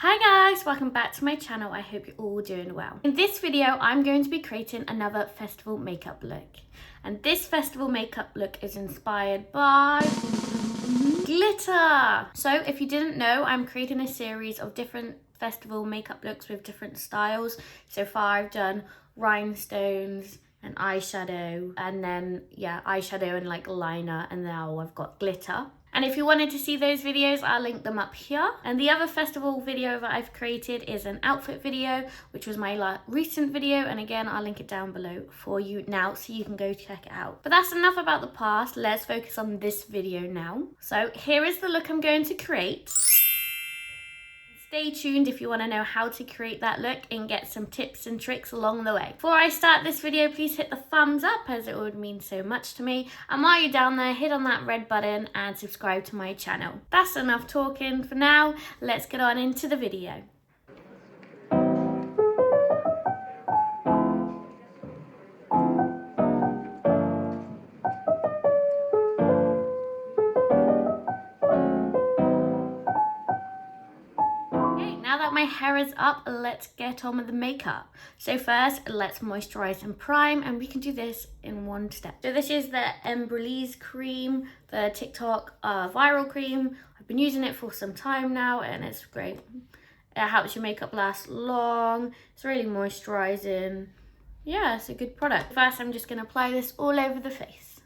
Hi guys, welcome back to my channel. I hope you're all doing well. In this video, I'm going to be creating another festival makeup look. And this festival makeup look is inspired by glitter. So if you didn't know, I'm creating a series of different festival makeup looks with different styles. So far I've done rhinestones and eyeshadow, and then eyeshadow and like liner, and now I've got glitter. And if you wanted to see those videos, I'll link them up here. And the other festival video that I've created is an outfit video, which was my recent video. And again, I'll link it down below for you now so you can go check it out. But that's enough about the past. Let's focus on this video now. So here is the look I'm going to create. Stay tuned if you want to know how to create that look and get some tips and tricks along the way. Before I start this video, please hit the thumbs up as it would mean so much to me. And while you're down there, hit on that red button and subscribe to my channel. That's enough talking for now. Let's get on into the video. Now that my hair is up, let's get on with the makeup. So first, let's moisturize and prime, and we can do this in one step. So this is the Embryolisse cream, the TikTok viral cream. I've been using it for some time now, and it's great. It helps your makeup last long. It's really moisturizing. Yeah, it's a good product. First, I'm just gonna apply this all over the face.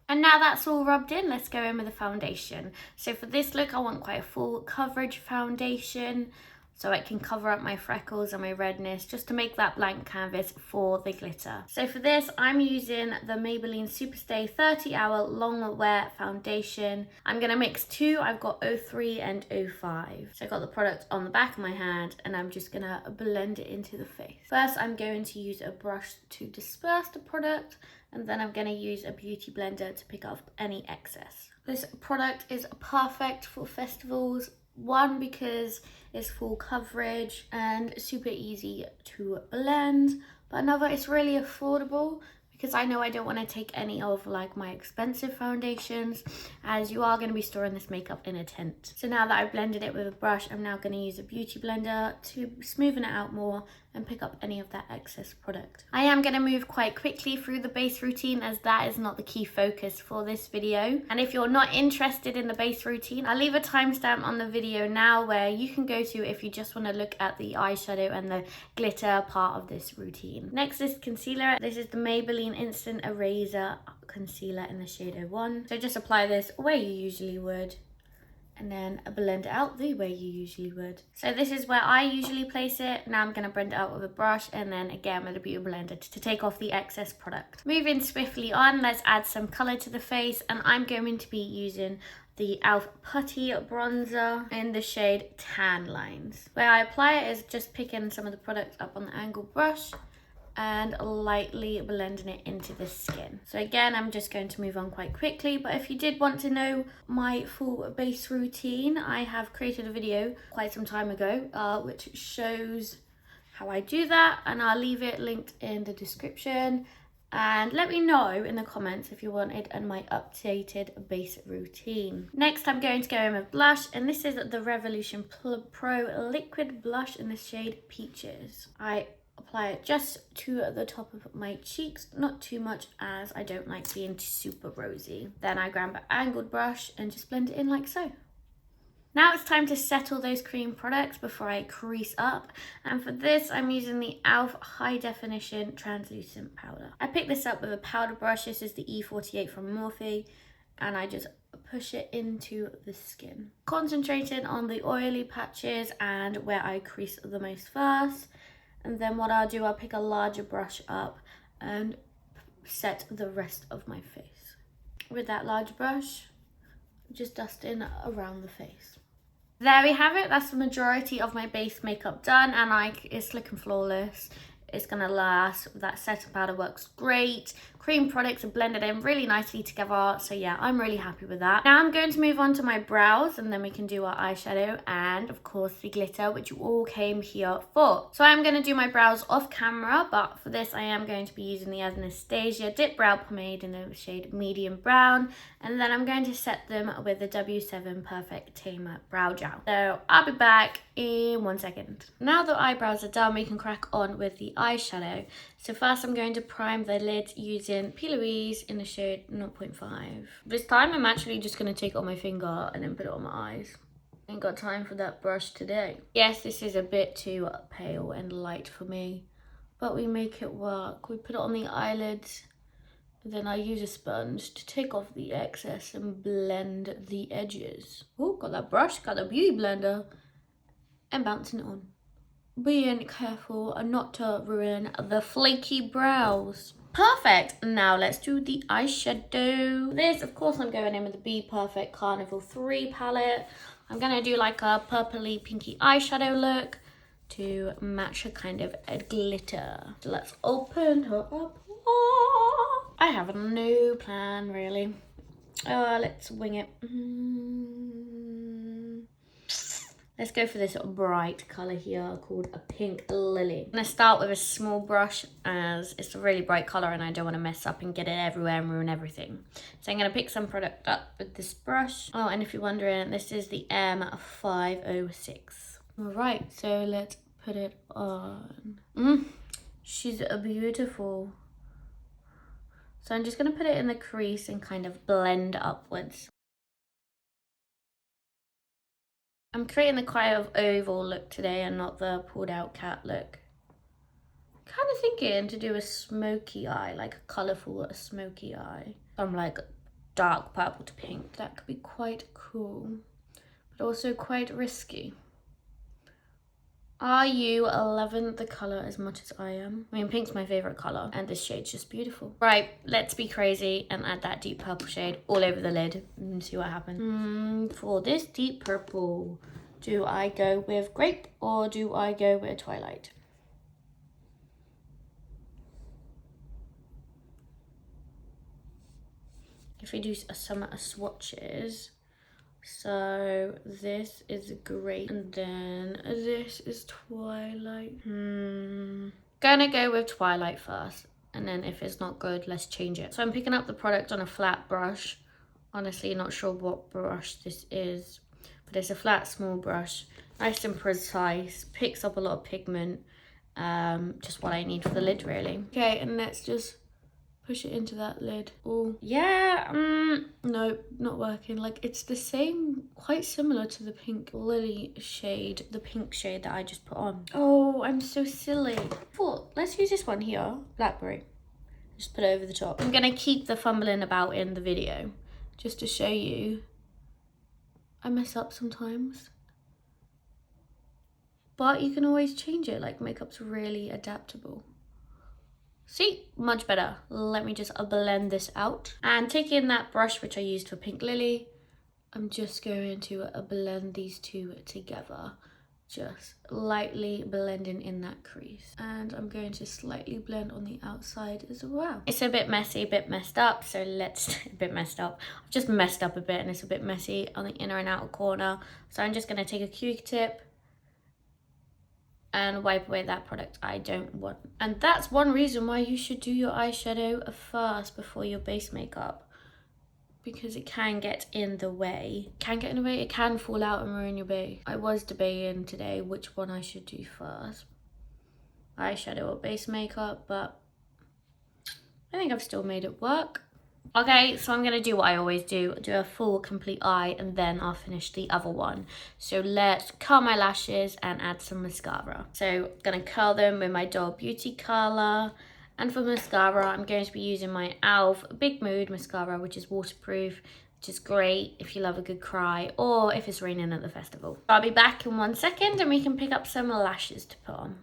And now that's all rubbed in, let's go in with the foundation. So for this look, I want quite a full coverage foundation, so it can cover up my freckles and my redness, just to make that blank canvas for the glitter. So for this, I'm using the Maybelline Superstay 30 Hour Long Wear Foundation. I'm gonna mix two. I've got 03 and 05. So I got the product on the back of my hand, and I'm just gonna blend it into the face. First, I'm going to use a brush to disperse the product, and then I'm gonna use a beauty blender to pick up any excess. This product is perfect for festivals. One, because it's full coverage and super easy to blend, but another, it's really affordable because I know I don't want to take any of like my expensive foundations, as you are going to be storing this makeup in a tent. So now that I've blended it with a brush, I'm now going to use a beauty blender to smoothen it out more and pick up any of that excess product. I am going to move quite quickly through the base routine, as that is not the key focus for this video. And if you're not interested in the base routine, I'll leave a timestamp on the video now where you can go to if you just want to look at the eyeshadow and the glitter part of this routine. Next is concealer. This is the Maybelline Instant Eraser Concealer in the shade 01. So just apply this where you usually would, and then blend it out the way you usually would. So this is where I usually place it. Now I'm going to blend it out with a brush, and then again with a beauty blender to take off the excess product. Moving swiftly on, let's add some color to the face, and I'm going to be using the e.l.f. Putty Bronzer in the shade Tan Lines. Where I apply it is just picking some of the product up on the angled brush and lightly blending it into the skin. So again, I'm just going to move on quite quickly, but if you did want to know my full base routine, I have created a video quite some time ago which shows how I do that, and I'll leave it linked in the description. And let me know in the comments if you wanted my updated base routine. Next, I'm going to go in with blush, and this is the Revolution Pro Liquid Blush in the shade Peaches. I apply it just to the top of my cheeks, not too much as I don't like being super rosy. Then I grab an angled brush and just blend it in like so. Now it's time to settle those cream products before I crease up, and for this I'm using the e.l.f. High Definition Translucent Powder. I picked this up with a powder brush. This is the E48 from Morphe, and I just push it into the skin. Concentrating on the oily patches and where I crease the most first. And then what I'll do, I'll pick a larger brush up and set the rest of my face. With that large brush, just dusting around the face. There we have it. That's the majority of my base makeup done, and it's looking flawless. It's gonna last. That setting powder works great. Cream products are blended in really nicely together. So yeah, I'm really happy with that. Now I'm going to move on to my brows, and then we can do our eyeshadow and of course the glitter, which you all came here for. So I'm going to do my brows off camera, but for this I am going to be using the Anastasia Dip Brow Pomade in the shade Medium Brown, and then I'm going to set them with the W7 Perfect Tamer Brow Gel. So I'll be back in 1 second. Now the eyebrows are done, we can crack on with the eyeshadow. So first I'm going to prime the lid using P. Louise in the shade 0.5. This time I'm actually just going to take it on my finger and then put it on my eyes. Ain't got time for that brush today. Yes, this is a bit too pale and light for me, but we make it work. We put it on the eyelids, and then I use a sponge to take off the excess and blend the edges. Oh, got that brush, got the beauty blender, and bouncing it on. Being careful not to ruin the flaky brows. Perfect. Now let's do the eyeshadow. This, of course, I'm going in with the Be Perfect Carnival 3 palette. I'm going to do like a purpley pinky eyeshadow look to match a kind of a glitter. So let's open her up. Oh, I have no plan really. Let's wing it. Let's go for this bright colour here called a Pink Lily. I'm going to start with a small brush as it's a really bright colour and I don't want to mess up and get it everywhere and ruin everything. So I'm going to pick some product up with this brush. Oh, and if you're wondering, this is the M506. Alright, so let's put it on. She's beautiful. So I'm just going to put it in the crease and kind of blend upwards. I'm creating the quite of oval look today and not the pulled out cat look. Kind of thinking to do a smoky eye, like a colourful smoky eye. From like dark purple to pink. That could be quite cool, but also quite risky. Are you loving the colour as much as I am? I mean, pink's my favourite colour and this shade's just beautiful. Right, let's be crazy and add that deep purple shade all over the lid and see what happens. For this deep purple, do I go with Grape or do I go with Twilight? If we do some swatches, so this is Grape and then this is Twilight. Gonna go with Twilight first, and then if it's not good, let's change it. So I'm picking up the product on a flat brush. Honestly, not sure what brush this is, but it's a flat, small brush. Nice and precise, picks up a lot of pigment. Just what I need for the lid, really. Okay, and let's just push it into that lid. Oh, yeah, no, not working. Like, it's the same, quite similar to the Pink Lily shade, the pink shade that I just put on. Oh, I'm so silly. Let's use this one here, Blackberry. Just put it over the top. I'm gonna keep the fumbling about in the video, just to show you. I mess up sometimes. But you can always change it, like makeup's really adaptable. See, much better. Let me just blend this out. And taking that brush which I used for Pink Lily, I'm just going to blend these two together. Just lightly blending in that crease. And I'm going to slightly blend on the outside as well. It's a bit messy, a bit messed up, so let's, a bit messed up. I've just messed up a bit and it's a bit messy on the inner and outer corner. So I'm just gonna take a Q-tip and wipe away that product I don't want. And that's one reason why you should do your eyeshadow first before your base makeup, because it can get in the way. It can fall out and ruin your base. I was debating today which one I should do first, eyeshadow or base makeup, but I think I've still made it work. Okay, so I'm gonna do what I always do a full complete eye and then I'll finish the other one. So let's curl my lashes and add some mascara. So gonna curl them with my Doll Beauty curler. And for mascara, I'm going to be using my e.l.f. Big Mood mascara, which is waterproof, which is great if you love a good cry or if it's raining at the festival. I'll be back in 1 second and we can pick up some lashes to put on.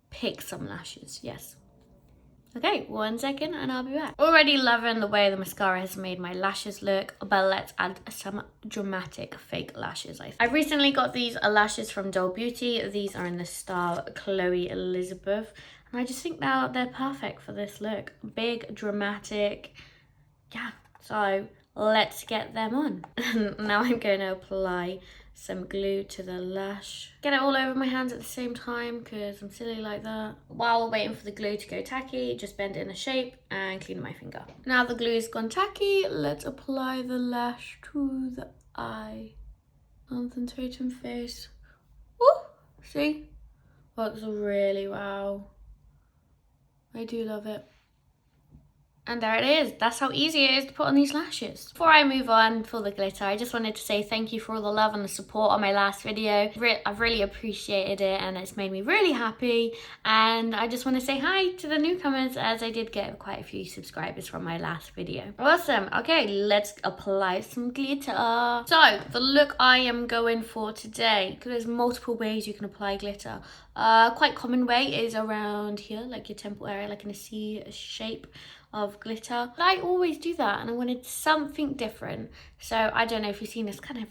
Pick some lashes, yes. Okay, 1 second and I'll be back. Already loving the way the mascara has made my lashes look, but let's add some dramatic fake lashes. I recently got these lashes from Doll Beauty. These are in the style Chloe Elizabeth. And I just think now they're perfect for this look. Big, dramatic. Yeah, so let's get them on. Now I'm going to apply some glue to the lash. Get it all over my hands at the same time because I'm silly like that. While waiting for the glue to go tacky, just bend it in a shape and clean my finger. Now the glue's gone tacky, let's apply the lash to the eye. Concentrating face. Woo! See? Works really well. I do love it. And there it is. That's how easy it is to put on these lashes. Before I move on for the glitter, I just wanted to say thank you for all the love and the support on my last video. I've really appreciated it and it's made me really happy. And I just want to say hi to the newcomers as I did get quite a few subscribers from my last video. Awesome. Okay, let's apply some glitter. So, the look I am going for today, because there's multiple ways you can apply glitter. Quite common way is around here, like your temple area, like in a C shape of glitter. But I always do that and I wanted something different. So I don't know if you've seen this kind of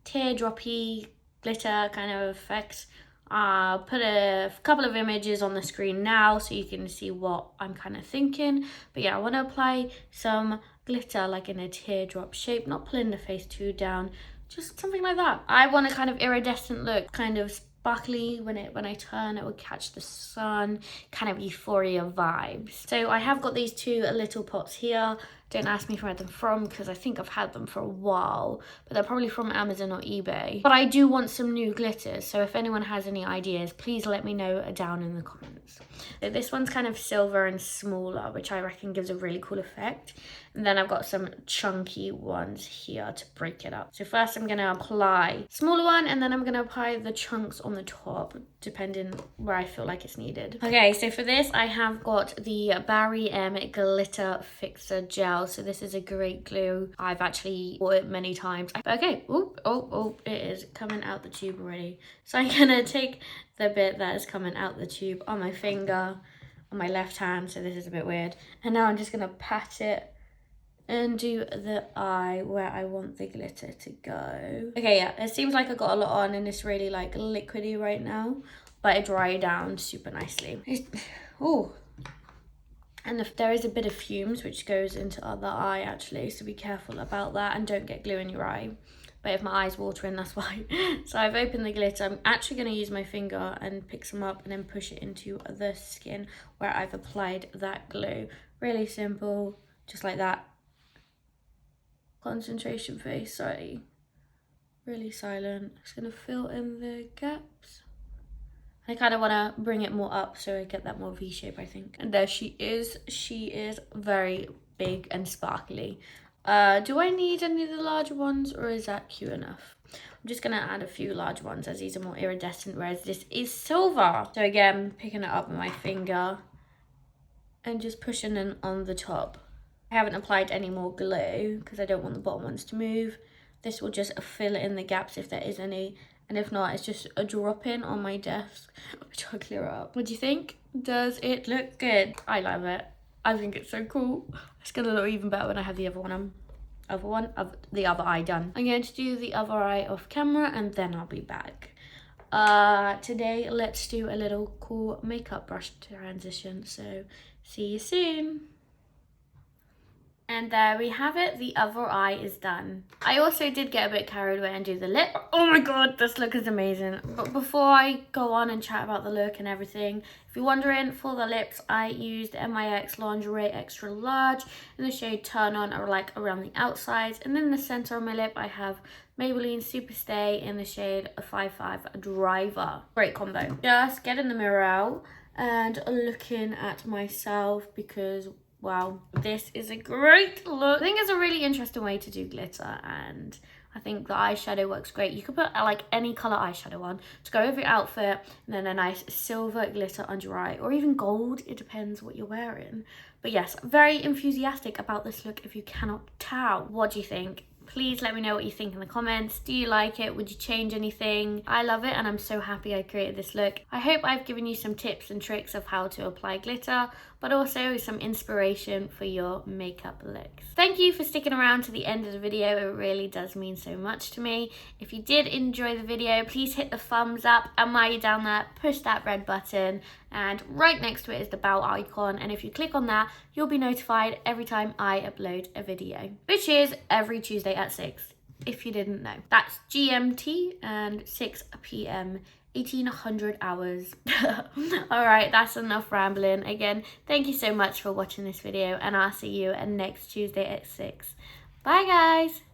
teardroppy glitter kind of effect. I'll put a couple of images on the screen now so you can see what I'm kind of thinking. But yeah, I want to apply some glitter like in a teardrop shape, not pulling the face too down, just something like that. I want a kind of iridescent look, kind of sparkly. When I turn, it will catch the sun, kind of euphoria vibes. So I have got these two little pots here. Don't ask me where them from because I think I've had them for a while, but they're probably from Amazon or eBay. But I do want some new glitters, so if anyone has any ideas, please let me know down in the comments. So this one's kind of silver and smaller, which I reckon gives a really cool effect. And then I've got some chunky ones here to break it up. So first I'm gonna apply smaller one and then I'm gonna apply the chunks on the top, depending where I feel like it's needed. Okay, so for this I have got the Barry M Glitter Fixer Gel. So this is a great glue. I've actually bought it many times. Okay, oh, it is coming out the tube already. So I'm gonna take the bit that is coming out the tube on my finger, on my left hand, so this is a bit weird. And now I'm just gonna pat it and do the eye where I want the glitter to go. Okay, yeah, it seems like I got a lot on and it's really like liquidy right now, but it dried down super nicely. Oh, and if there is a bit of fumes which goes into the other eye actually, so be careful about that and don't get glue in your eye. But if my eye's watering, that's why. So I've opened the glitter. I'm actually going to use my finger and pick some up and then push it into the skin where I've applied that glue. Really simple, just like that. Concentration face, sorry. Really silent. Just going to fill in the gaps. I kind of want to bring it more up so I get that more V shape, I think. And there she is. She is very big and sparkly. Do I need any of the larger ones or is that cute enough? I'm just going to add a few large ones as these are more iridescent, whereas this is silver. So again, picking it up with my finger and just pushing it on the top. I haven't applied any more glue because I don't want the bottom ones to move. This will just fill in the gaps if there is any. And if not, it's just a drop-in on my desk, which I'll clear up. What do you think? Does it look good? I love it. I think it's so cool. It's gonna look even better when I have the other other eye done. I'm going to do the other eye off camera and then I'll be back. Today, let's do a little cool makeup brush transition. So, see you soon. And there we have it, the other eye is done. I also did get a bit carried away and do the lip. Oh my god, this look is amazing. But before I go on and chat about the look and everything, if you're wondering, for the lips, I used MIX Lingerie Extra Large in the shade Turn On, or like around the outsides. And then in the center of my lip, I have Maybelline Superstay in the shade 55 Driver. Great combo. Just getting the mirror out and looking at myself because wow, this is a great look. I think it's a really interesting way to do glitter and I think the eyeshadow works great. You could put like any color eyeshadow on to go over your outfit and then a nice silver glitter under your eye or even gold. It depends what you're wearing. But yes, very enthusiastic about this look if you cannot tell. What do you think? Please let me know what you think in the comments. Do you like it? Would you change anything? I love it and I'm so happy I created this look. I hope I've given you some tips and tricks of how to apply glitter, but also some inspiration for your makeup looks. Thank you for sticking around to the end of the video. It really does mean so much to me. If you did enjoy the video, please hit the thumbs up, and while you're down there, push that red button, and right next to it is the bell icon, and if you click on that, you'll be notified every time I upload a video, which is every Tuesday at 6, if you didn't know. That's GMT and 6 p.m. 1800 hours. All right, that's enough rambling. Again, thank you so much for watching this video, and I'll see you next Tuesday at 6. Bye guys.